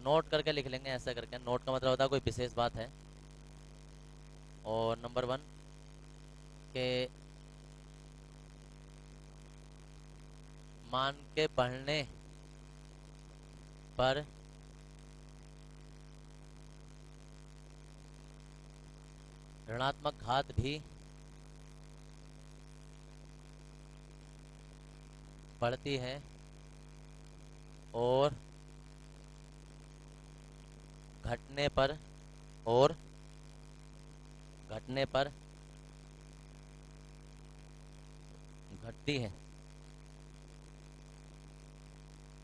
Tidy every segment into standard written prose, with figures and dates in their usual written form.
Note करके लिख लेंगे, ऐसा करके। नोट का मतलब होता है कोई विशेष बात है। और नंबर 1 के मान के बढ़ने पर ऋणात्मक घात भी बढ़ती है और घटने पर और घटने पर घटती है।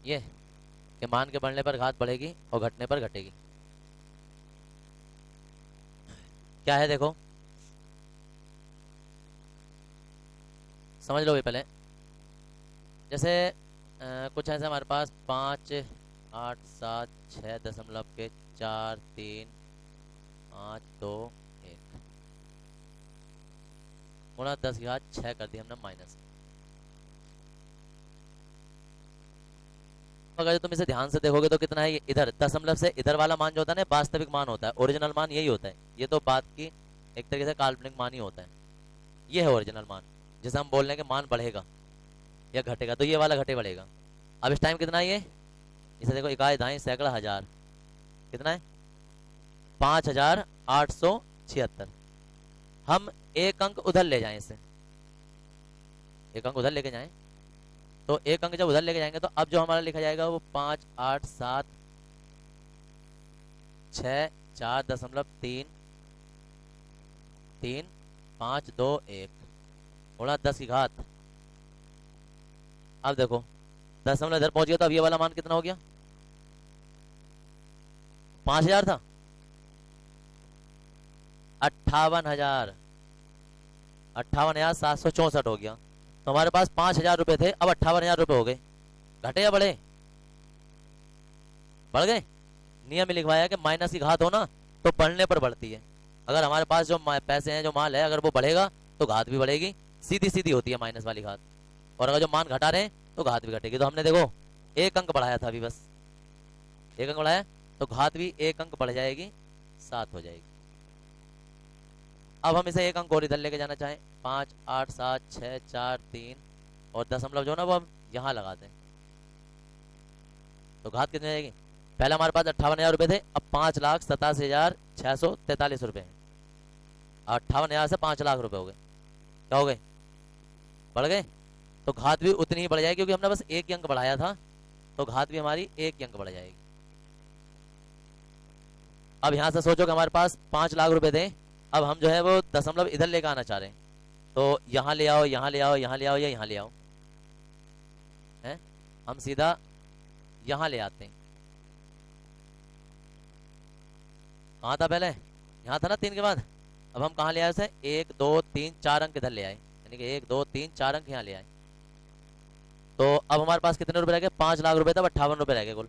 ये कि मान के बढ़ने पर घात बढ़ेगी और घटने पर घटेगी। क्या है देखो, समझ लो भी पहले। जैसे कुछ ऐसे हमारे पास 5, 8, 7, 6, 3, 5, 2, 1 गुणा 10 की घात 6 कर दी हमने माइनस। अगर तुम इसे ध्यान से देखोगे तो कितना है ये, इधर दशमलव से इधर वाला मान जो होता है ना वास्तविक मान होता है, ओरिजिनल मान यही होता है। ये तो बात की एक तरीके से काल्पनिक मान ही होता है। ये है ओरिजिनल मान, जिसे हम बोल रहे हैं कि मान बढ़ेगा या घटेगा, तो ये वाला घटे बढ़ेगा। अब इस टाइम कितना है ये, इसे देखो, इकाई दाई सैकड़ा हजार, कितना है 5876। हम एक अंक उधर ले जाएं इसे, एक अंक उधर लेके जाएं, तो एक अंक जब उधर लेके जाएंगे तो अब जो हमारा लिखा जाएगा वो 5, 8, 7, 6, 4, 3, 3, 5, 2, 1 गुणा 10 की घात। अब देखो दशमलव इधर पहुंच गया तो अब ये वाला मान कितना हो गया, 5000 था, 58,000, 58,764 हो गया। तो हमारे पास 5,000 रुपए थे, अब 58,000 रुपए हो गए। घटे या बढ़े, बढ़ गए। नियम में लिखवाया कि माइनस की घात हो ना तो बढ़ने पर बढ़ती है। अगर हमारे पास जो पैसे हैं, जो माल है, अगर वो बढ़ेगा तो घात भी बढ़ेगी, सीधी सीधी होती है माइनस वाली घात। और अगर जो मान घटा रहे हैं तो घात भी घटेगी। तो हमने देखो एक अंक बढ़ाया था अभी, बस एक अंक बढ़ाया तो घात भी एक अंक बढ़ जाएगी, 7 हो जाएगी। अब हम इसे एक अंक और इधर लेके जाना चाहें, 5, 8, 7, 6, 4, 3 और दशमलव जो ना वो हम यहाँ लगाते हैं, तो घात कितनी जाएगी। पहले हमारे पास 58,000 रुपए थे, अब 5,87,643 रुपए हैं। 58,000 से 5 लाख रुपए हो गए, क्या हो गए, बढ़ गए। तो घात भी उतनी ही बढ़ जाएगी, क्योंकि हमने बस एक ही अंक बढ़ाया था, तो घात भी हमारी एक ही अंक बढ़ जाएगी। अब यहां से सोचो कि हमारे पास 5 लाख रुपए थे, अब हम जो है वो दशमलव इधर लेकर आना चाह रहे हैं, तो यहाँ ले आओ, यहाँ ले आओ, यहाँ ले आओ या यहाँ ले आओ, है हम सीधा यहाँ ले आते हैं। कहाँ था पहले, यहाँ था ना 3 के बाद। अब हम कहाँ ले आए उसे, 1, 2, 3, 4 अंक इधर ले आए, यानी कि 1, 2, 3, 4 अंक यहाँ ले आए। तो अब हमारे पास कितने रुपए रह गए, 5 लाख रुपए था, 58 रुपए रह गए कुल,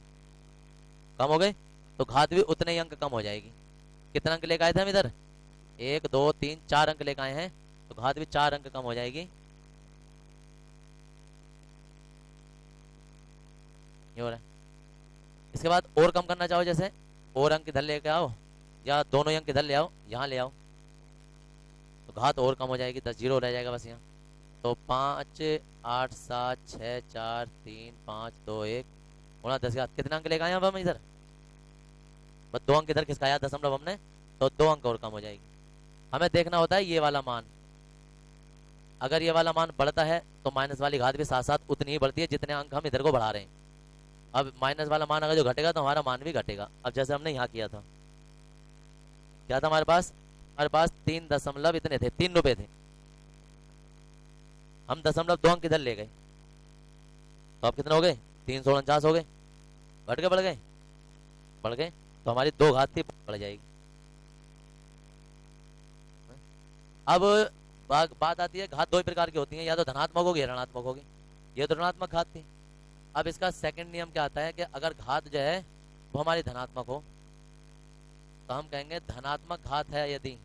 कम हो गए। तो घात भी उतने ही अंक कम हो जाएगी। कितने अंक लेकर आए थे हम इधर, 1, 2, 3, 4 अंक लेकर आए हैं, तो घात भी 4 अंक कम हो जाएगी। ये हो रहा है। इसके बाद और कम करना चाहो, जैसे और अंक इधर लेके आओ या दोनों ही अंक इधर ले आओ, यहाँ ले आओ, तो घात और कम हो जाएगी, 10 जीरो रह जाएगा बस यहाँ। तो 5, 8, 7, 6, 4, 3, 5, 2, 1 गुणा 10 कितना अंक लेकर आए अब हम इधर, बस 2 अंक इधर खिसकाया दशमलव हमने, तो 2 अंक और कम हो जाएगी। हमें देखना होता है ये वाला मान, अगर ये वाला मान बढ़ता है तो माइनस वाली घात भी साथ साथ उतनी ही बढ़ती है जितने अंक हम इधर को बढ़ा रहे हैं। अब माइनस वाला मान अगर जो घटेगा तो हमारा मान भी घटेगा। अब जैसे हमने यहाँ किया था, क्या था हमारे पास 3 दशमलव इतने थे, 3 रुपए थे, हम दशमलव 2 अंक इधर ले गए, तो अब कितने हो गए, 349 हो गए। घट गए बढ़ गए, बढ़ गए, तो हमारी 2 घात थी, बढ़ जाएगी। अब बात आती है, घात 2 ही प्रकार की होती है, या तो धनात्मक होगी या ऋणात्मक होगी। ये तो ऋणात्मक घात थी। अब इसका सेकंड नियम क्या आता है कि अगर घात जो है वो हमारी धनात्मक हो, तो हम कहेंगे धनात्मक घात है यदि,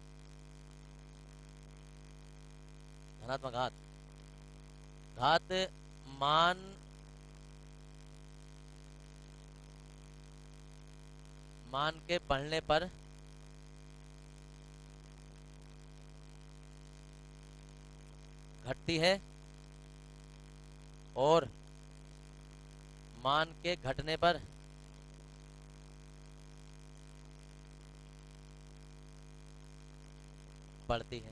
धनात्मक घात, घात मान मान के बढ़ने पर घटती है और मान के घटने पर बढ़ती है।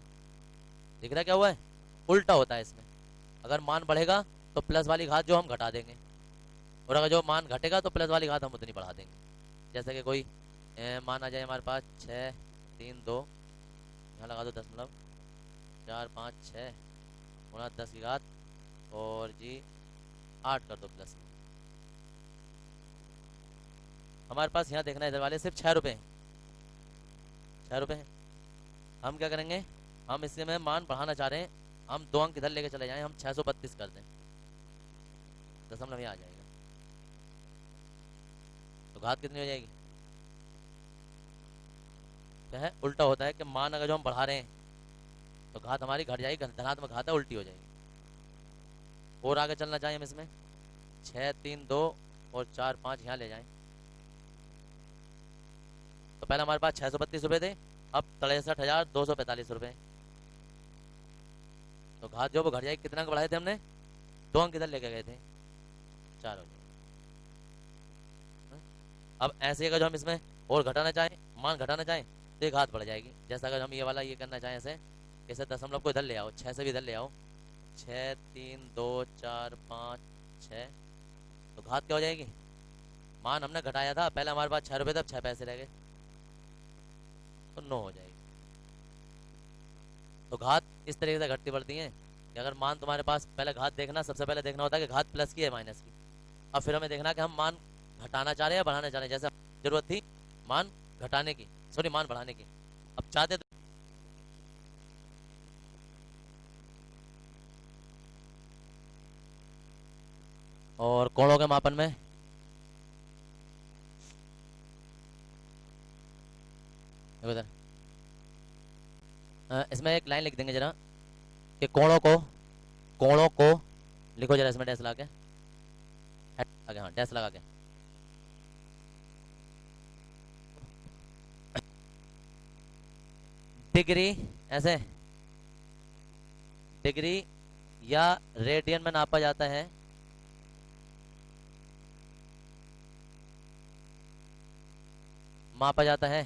दिख रहा है क्या हुआ है? उल्टा होता है इसमें। अगर मान बढ़ेगा तो प्लस वाली घात जो हम घटा देंगे, और अगर जो मान घटेगा तो प्लस वाली घात हम उतनी बढ़ा देंगे। जैसे कि कोई मान आ जाए हमारे पास 6, 3, 2, यहाँ लगा दो 10.4, 5, 6 गुणा 10 की घात और जी 8 कर दो प्लस। हमारे पास यहाँ देखना है इधर वाले सिर्फ 6 रुपये हैं, 6 रुपये हैं। हम क्या करेंगे, हम इससे में मान बढ़ाना चाह रहे हैं, हम 2 अंक इधर लेके चले जाएं, हम 632 कर दें, दशमलव यहाँ आ जाएगा। तो घात कितनी हो जाएगी? क्या है? उल्टा होता है कि मान अगर जो हम बढ़ा रहे हैं तो घात हमारी घट जाएगी, धनात्मक घात है, उल्टी हो जाएगी। और आगे चलना चाहिए हम इसमें 6, 3, 2 और 4, 5 यहाँ ले जाएं। तो पहले हमारे पास 632 रुपये थे, अब 63,245 रुपये। तो घात जो वो घट जाएगी, कितना अंक बढ़ाए थे हमने? 2 अंक इधर लेके गए थे, 4 हो जाएगी। अब ऐसे ही अगर जो हम इसमें और घटाना चाहें, मान घटाना चाहें, तो एक घात बढ़ जाएगी। जैसा अगर हम ये वाला ये करना चाहें ऐसे, इसे दशमलव को इधर ले आओ, 6 से भी इधर ले आओ, 6, 3, 2, 4, 5, 6। तो घात क्या हो जाएगी? मान हमने घटाया था, पहले हमारे पास 6 रुपये थे, अब 6 पैसे रह गए, तो 9 हो जाएगी। तो घात इस तरीके से घटती बढ़ती हैं कि अगर मान तुम्हारे पास, पहले घात देखना, सबसे पहले देखना होता है कि घात प्लस की है माइनस की। अब फिर हमें देखना कि हम मान घटाना चाह रहे हैं या बढ़ाना चाह रहे हैं। जैसे जरूरत थी मान घटाने की, सॉरी मान बढ़ाने की, अब चाहते तो और कोणों के मापन में देखो इधर, इसमें एक लाइन लिख देंगे जरा कि कोणों को लिखो जरा इसमें डैश लगा के, आगे हाँ डैश लगा के, डिग्री ऐसे डिग्री या रेडियन में नापा जाता है, मापा जाता है।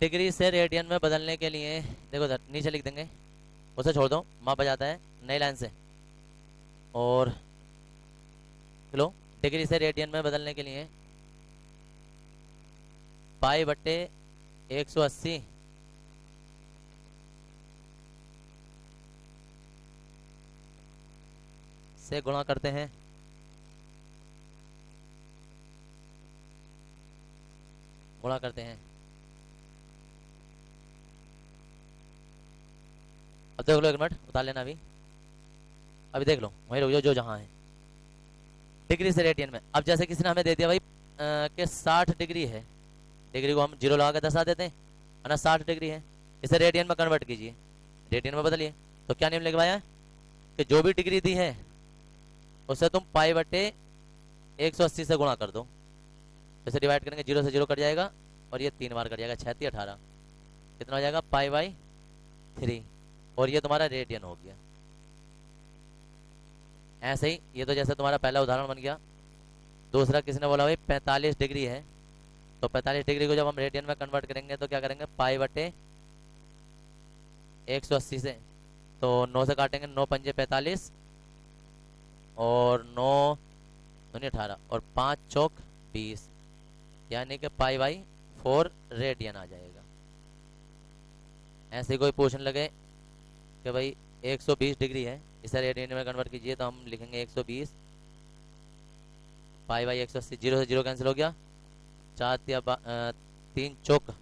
डिग्री से रेडियन में बदलने के लिए देखो इधर नीचे लिख देंगे, उसे छोड़ दो, मापा जाता है नई लाइन से। और चलो डिग्री से रेडियन में बदलने के लिए पाई बट्टे 180 से गुणा करते हैं, गुणा करते हैं। अब देख लो, एक मिनट उतार लेना अभी, अभी देख लो वही रुक जाओ जो जहाँ है। डिग्री से रेडियन में, अब जैसे किसी ने हमें दे दिया भाई कि 60 डिग्री है, डिग्री को हम 0 लगा के दर्शा देते हैं, है ना, 60 डिग्री है, इसे रेडियन में कन्वर्ट कीजिए, रेडियन में बदलिए। तो क्या नियम लिखवाया कि जो भी डिग्री दी है उससे तुम पाई बटे 180 से गुणा कर दो। इसे डिवाइड करेंगे, 0 से 0 कट जाएगा और ये 3 बार कट जाएगा, 6×3 = 18, कितना हो जाएगा पाई/3, और ये तुम्हारा रेडियन हो गया। ऐसे ही ये तो जैसे तुम्हारा पहला उदाहरण बन गया। दूसरा किसी ने बोला भाई 45 डिग्री है, तो 45 डिग्री को जब हम रेडियन में कन्वर्ट करेंगे तो क्या करेंगे, पाई बटे 180 से, तो 9 से काटेंगे, 9×5 = 45 और 9×2 = 18 और 5×4 = 20, यानी कि पाई/4 रेडियन आ जाएगा। ऐसे कोई पूछने लगे कि भाई 120 डिग्री है, इसे रेडियन में कन्वर्ट कीजिए, तो हम लिखेंगे 120 पाई/180, 0 से 0 कैंसिल हो गया, 3×4 =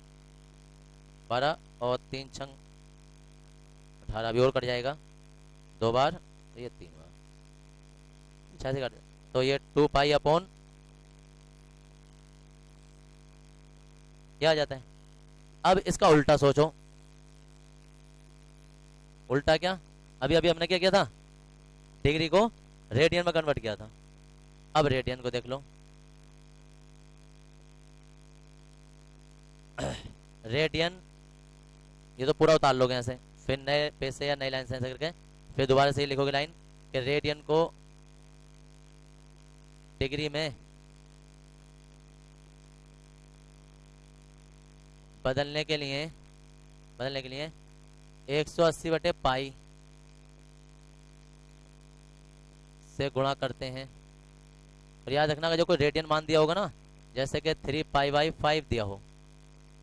12 और 3×6 = 18, अभी और कट जाएगा 2 बार, तो ये 3 बार, 6 से काट, तो ये 2 पाई अपॉन क्या आ जाता है। अब इसका उल्टा सोचो, उल्टा क्या, अभी अभी हमने क्या किया था, डिग्री को रेडियन में कन्वर्ट किया था। अब रेडियन को देख लो, रेडियन, ये तो पूरा उतार लोगे ऐसे, फिर नए पेज से या नई लाइन से ऐसे करके फिर दोबारा से लिखोगे लाइन कि रेडियन को डिग्री में बदलने के लिए 180/पाई से गुणा करते हैं। और याद रखना, जो कोई रेडियन मान दिया होगा ना, जैसे कि 3π/5 दिया हो,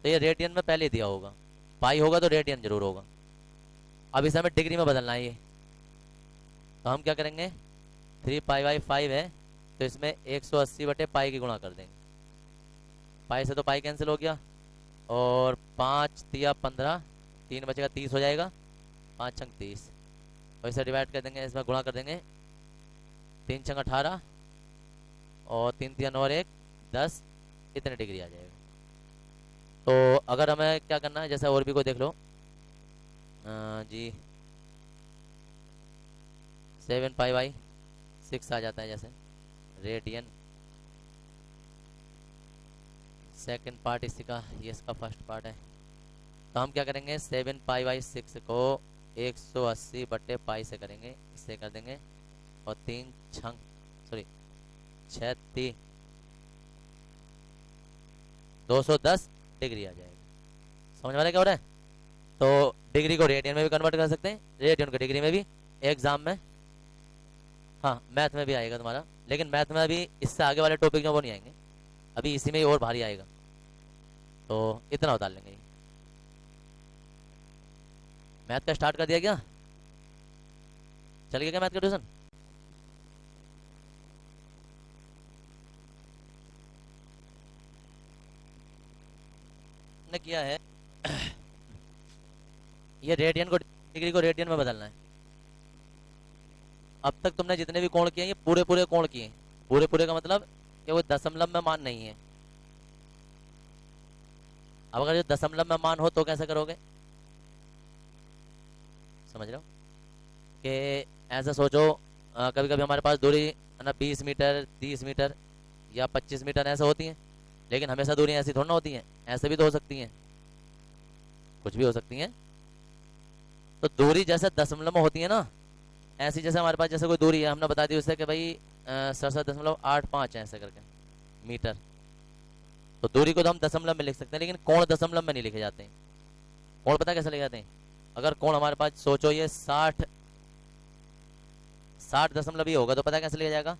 तो ये रेडियन में पहले दिया होगा, पाई होगा तो रेडियन जरूर होगा। अब इसे हमें डिग्री में बदलना है ये, तो हम क्या करेंगे, 3π/5 है तो इसमें 180/पाई की गुणा कर देंगे। पाई से तो पाई कैंसिल हो गया, और 5 तिया 15, 3 बचेगा 30 हो जाएगा, 5 छंग 30, और इसे डिवाइड कर देंगे, इसमें गुणा कर देंगे, 3 छंग 18 और 3 तिया 9 और 1 10, इतने डिग्री आ जाएगा। तो अगर हमें क्या करना है, जैसे और भी को देख लो जी, 7π/6 आ जाता है, जैसे रेडियन सेकंड पार्ट इसी का, ये इसका फर्स्ट पार्ट है। तो हम क्या करेंगे, 7π/6 को 180/पाई से करेंगे, इससे कर देंगे, और 6 3 210 डिग्री आ जाएगा। समझ में आ रहा है क्या हो रहा है। तो डिग्री को रेडियन में भी कन्वर्ट कर सकते हैं, रेडियन को डिग्री में भी। एग्जाम में, हाँ मैथ में भी आएगा तुम्हारा, लेकिन मैथ में अभी इससे आगे वाले टॉपिक जो वो नहीं आएंगे, अभी इसी में ही और भारी आएगा, तो इतना उतार लेंगे। मैथ का स्टार्ट कर दिया क्या, चल गया क्या मैथ का ट्यूशन। ने किया है ये रेडियन को, डिग्री को रेडियन में बदलना है। अब तक तुमने जितने भी कोण किए ये पूरे पूरे कोण किए, पूरे पूरे का मतलब कि वो दशमलव में मान नहीं है। अब अगर ये दशमलव में मान हो तो कैसे करोगे, समझ रहे हो कि ऐसा सोचो, कभी कभी हमारे पास दूरी है ना 20 मीटर 30 मीटर या 25 मीटर ऐसे होती हैं, लेकिन हमेशा दूरी ऐसी थोड़ी ना होती हैं, ऐसे भी तो हो सकती हैं, कुछ भी हो सकती हैं। तो दूरी जैसे दशमलव में होती है ना, ऐसी जैसे हमारे पास जैसे कोई दूरी है, हमने बता दी उससे कि भाई 67.85 है ऐसे करके मीटर, तो दूरी को तो हम दशमलव में लिख सकते हैं, लेकिन कोण दशमलव में नहीं लिखे जाते हैं। कोण पता कैसे लिखे जाते हैं, अगर कोण हमारे पास सोचो ये 60 दशमलव ये होगा, तो पता कैसे लिखा जाएगा,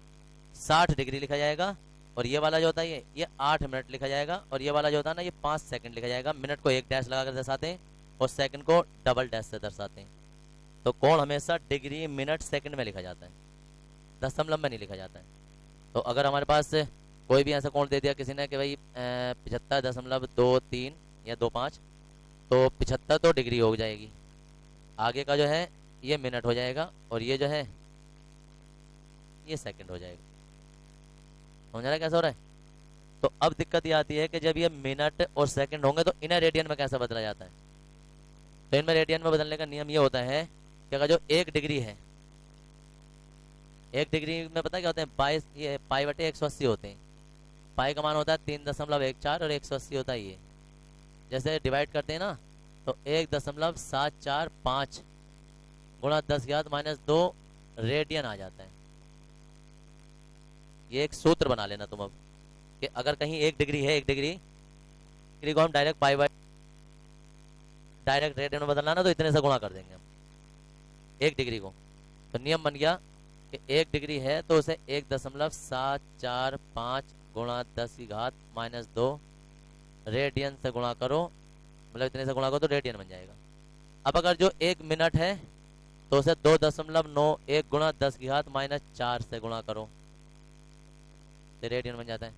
60 डिग्री लिखा जाएगा, और ये वाला जो होता है ये 8 मिनट लिखा जाएगा, और ये वाला जो होता है ना ये 5 सेकंड लिखा जाएगा। मिनट को एक डैश लगा कर दर्शाते हैं और सेकंड को डबल डैश से दर्शाते हैं। तो कोण हमेशा डिग्री मिनट सेकंड में लिखा जाता है, दशमलव में नहीं लिखा जाता है। तो अगर हमारे पास कोई भी ऐसा कोण दे दिया किसी ने कि भाई 75.23 या 25, तो 75 तो डिग्री हो जाएगी, आगे का जो है ये मिनट हो जाएगा, और ये जो है ये सेकंड हो जाएगा। समझ रहा है कैसा हो रहा है। तो अब दिक्कत ये आती है कि जब ये मिनट और सेकंड होंगे तो इन्हें रेडियन में कैसे बदला जाता है। तो इनमें रेडियन में बदलने का नियम ये होता है कि अगर जो 1 डिग्री है, 1 डिग्री में पता क्या होते हैं, 22 ये π/180 होते हैं। पाई का मान होता है 3.14 और 180 होता है ये, जैसे डिवाइड करते हैं ना, तो 1.745 गुणा 10⁻⁻2 रेडियन आ जाता है। ये एक सूत्र बना लेना तुम अब, कि अगर कहीं 1 डिग्री है, 1 डिग्री को हम डायरेक्ट डायरेक्ट रेडियन में बदलना ना, तो इतने से गुणा कर देंगे हम 1 डिग्री को। तो नियम बन गया कि 1 डिग्री है तो उसे 1.745 गुणा 10⁻⁻2 रेडियन से गुणा करो, मतलब इतने से गुणा करो तो रेडियन बन जाएगा। अब अगर जो 1 मिनट है तो उसे 2.91 गुणा 10⁻⁻4 से गुणा करो, तो रेडियन बन जाता है।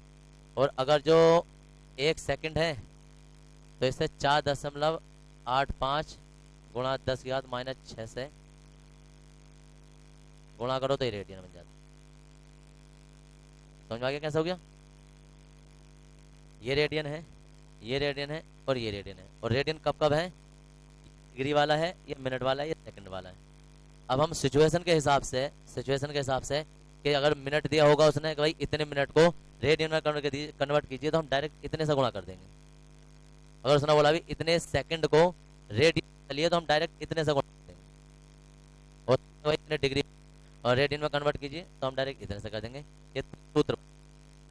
और अगर जो 1 सेकंड है तो इसे 4.85 गुणा 10⁻⁻6 से गुणा करो तो ये रेडियन बन जाता है। समझ में आ गया कैसे हो गया? ये रेडियन है, ये रेडियन है और ये रेडियन है। और रेडियन कब कब है? डिग्री वाला है, ये मिनट वाला है, ये सेकंड वाला है। अब हम सिचुएशन के हिसाब से, सिचुएशन के हिसाब से कि अगर मिनट दिया होगा उसने कि भाई इतने मिनट को रेडियन में कन्वर्ट कीजिए, तो हम डायरेक्ट इतने से गुणा कर देंगे। अगर उसने बोला भी इतने सेकंड को रेडियन चलिए, तो हम डायरेक्ट इतने से गुणा कर देंगे। और भाई इतने डिग्री और रेडियन में कन्वर्ट कीजिए, तो हम डायरेक्ट इतने से कर देंगे। ये सूत्र।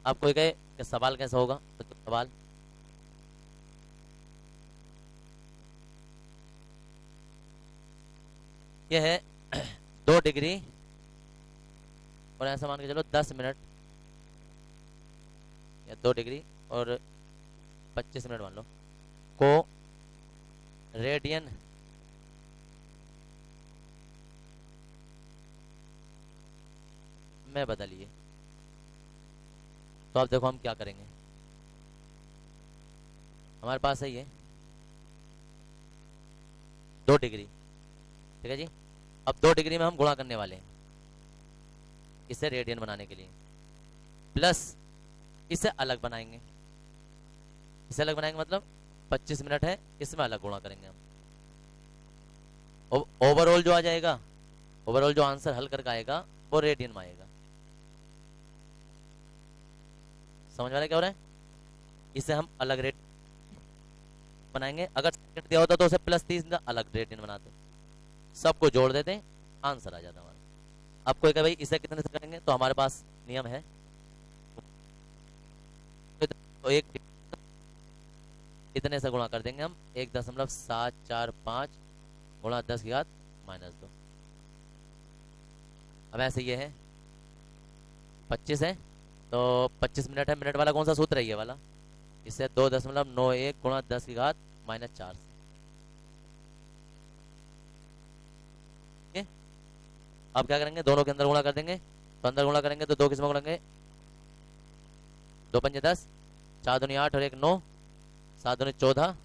आप कोई कहे कि सवाल कैसे होगा, तो सवाल ये है 2 डिग्री और ऐसा मान के चलो 10 मिनट, या 2 डिग्री और 25 मिनट मान लो को रेडियन में बदलिए। तो अब देखो हम क्या करेंगे। हमारे पास है ये 2 डिग्री, ठीक है जी। अब 2 डिग्री में हम गुणा करने वाले हैं इसे रेडियन बनाने के लिए, प्लस इसे अलग बनाएंगे। इसे अलग बनाएंगे मतलब 25 मिनट है, इसमें अलग गुणा करेंगे हम। ओवरऑल जो आ जाएगा, ओवरऑल जो आंसर हल करके आएगा वो रेडियन में आएगा। समझ में आ रहा है क्या हो रहा है? इसे हम अलग रेट बनाएंगे। अगर सेकंड दिया होता तो उसे +30 अलग रेडियन बनाते, सबको जोड़ देते, आंसर आ जाता हमारा। अब कोई कहे भाई इसे कितने से करेंगे, तो हमारे पास नियम है, तो एक इतने से गुणा कर देंगे हम, 1.745 गुणा 10⁻²। अब ऐसे ये है 25 है, तो 25 मिनट है, मिनट वाला कौन सा सूत्र है? ये वाला। इससे 2.91 गुणा 10⁻4। अब क्या करेंगे, दोनों के अंदर गुणा कर देंगे। तो अंदर गुणा करेंगे तो 2 किसमें गुणेंगे? 2 पंजे 10, 4 दूनी 8 और 1 9, 7 दूनी 14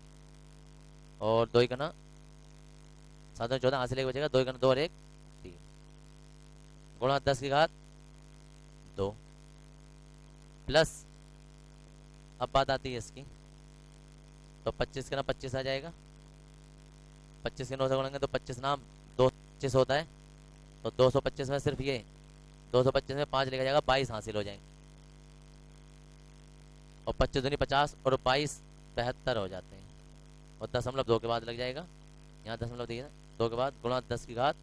और 2 1 7 दूनी 14, हासिल 1 बचेगा, 2 1 2 और 1 3 गुणा 10⁻2 प्लस, अब बात आती है इसकी, तो 25 के ना 25 आ जाएगा। 25 के 9 से गुणेंगे तो 25 नाम 225 होता है, तो 225 में सिर्फ ये 225 में 5 लिखा जाएगा, 22 हासिल हो जाएंगे। और 25 दूनी 50 और 22 72 हो जाते हैं। और 0.2 के बाद लग जाएगा, यहाँ 0.2 दिया 2 के बाद गुणा 10⁻25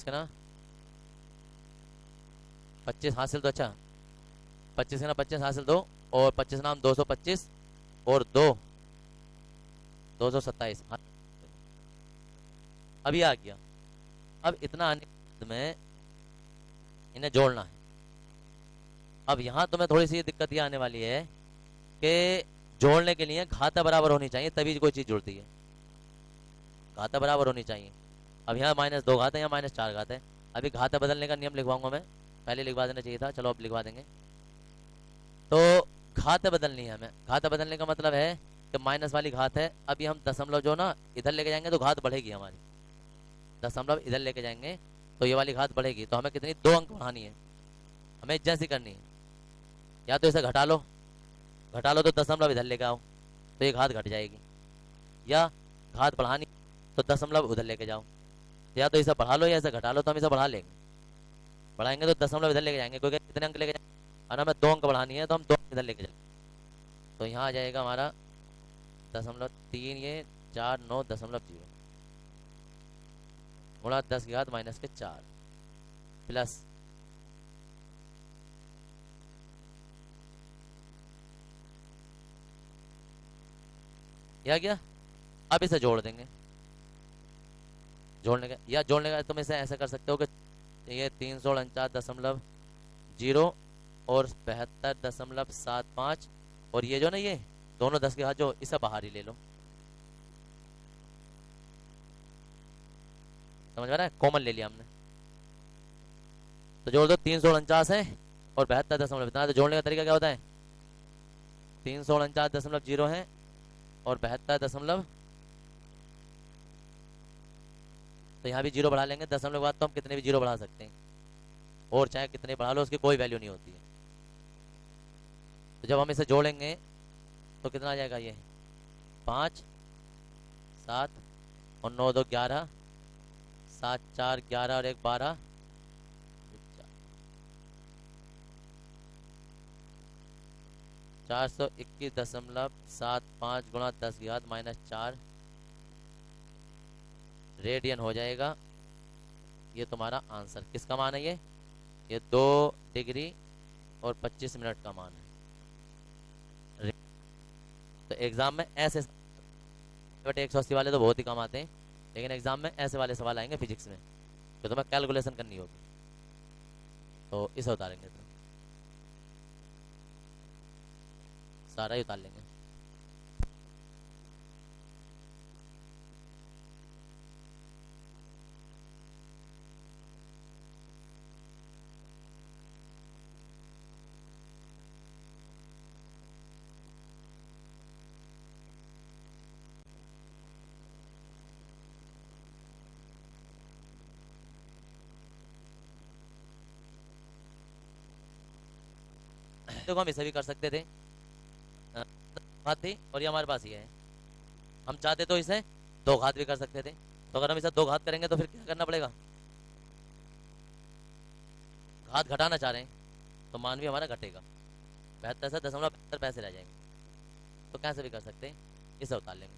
के ना 25 हासिल, तो अच्छा 25 के ना 25 हासिल 2 और 25 नाम 225 और 2 227। अभी आ गया। अब इतना आने में इन्हें जोड़ना है। अब यहाँ तुम्हें थोड़ी सी दिक्कत ये आने वाली है कि जोड़ने के लिए घाता बराबर होनी चाहिए, तभी कोई चीज जुड़ती है। घाता बराबर होनी चाहिए। अब यहाँ -2 घात है, यहाँ -4 घात है। अभी घाता बदलने का नियम लिखवाऊंगा मैं, पहले लिखवा देना चाहिए था, चलो अब लिखवा देंगे। तो घात बदलनी है हमें। घात बदलने का मतलब है कि माइनस वाली घात है, अभी हम दशमलव जो ना इधर लेके जाएंगे तो घात बढ़ेगी हमारी। दशमलव इधर लेके जाएंगे तो ये वाली घात बढ़ेगी, तो हमें कितनी 2 अंक बढ़ानी है, हमें जैसी करनी है। या तो इसे घटा लो तो दशमलव इधर लेके आओ तो ये घात घट जाएगी, या घात बढ़ानी तो दशमलव उधर लेके जाओ। या तो इसे बढ़ा लो या इसे घटा लो, तो हम इसे बढ़ा लेंगे। बढ़ाएंगे तो दशमलव इधर लेके जाएंगे, कोई कितने अंक लेके जाएंगे, और हमें 2 अंक बढ़ानी है तो हम 2 अंक इधर लेके जाएंगे। तो यहाँ आ जाएगा हमारा 0.3 ये 49.0 गुणा 10⁻⁻4 प्लस क्या। अब इसे जोड़ देंगे। जोड़ने का तुम इसे ऐसा कर सकते हो कि ये 349.0 और 72.75 और ये जो ना ये दोनों 10 के हाथ जो, इसे बाहर ही ले लो। समझ में आ रहा है? कॉमन ले लिया हमने, तो जोड़ दो। 349 है और 72 दशमलव इतना। तो जोड़ने का तरीका क्या होता है? 349.0 है और 72 दशमलव, तो यहाँ भी जीरो बढ़ा लेंगे। दशमलव के बाद तो हम कितने भी जीरो बढ़ा सकते हैं, और चाहे कितने बढ़ा लो उसकी कोई वैल्यू नहीं होती है। तो जब हम इसे जोड़ेंगे तो कितना आ जाएगा ये, 5 7 और 9 2 11, 7 4 11 और 1 12, 421.75 गुणा 10 की घात -4 रेडियन हो जाएगा। ये तुम्हारा आंसर। किसका मान है ये 2 डिग्री और 25 मिनट का मान है। तो एग्जाम में ऐसे, बट 180 वाले तो बहुत ही कम आते हैं, लेकिन एग्जाम में ऐसे वाले सवाल आएंगे फिजिक्स में, तो तुम्हें कैलकुलेशन करनी होगी, तो इसे उतारेंगे तो सारा ही उतार लेंगे। देखो हम इसे भी कर सकते थे, घात थी और ये हमारे पास ही है। हम चाहते तो इसे दो घात भी कर सकते थे, तो अगर हम इसे दो घात करेंगे तो फिर क्या करना पड़ेगा, घात घटाना चाह रहे हैं तो मान भी हमारा घटेगा, 72.72 पैसे रह जाएंगे। तो कैसे भी कर सकते हैं, इसे उतार लेंगे।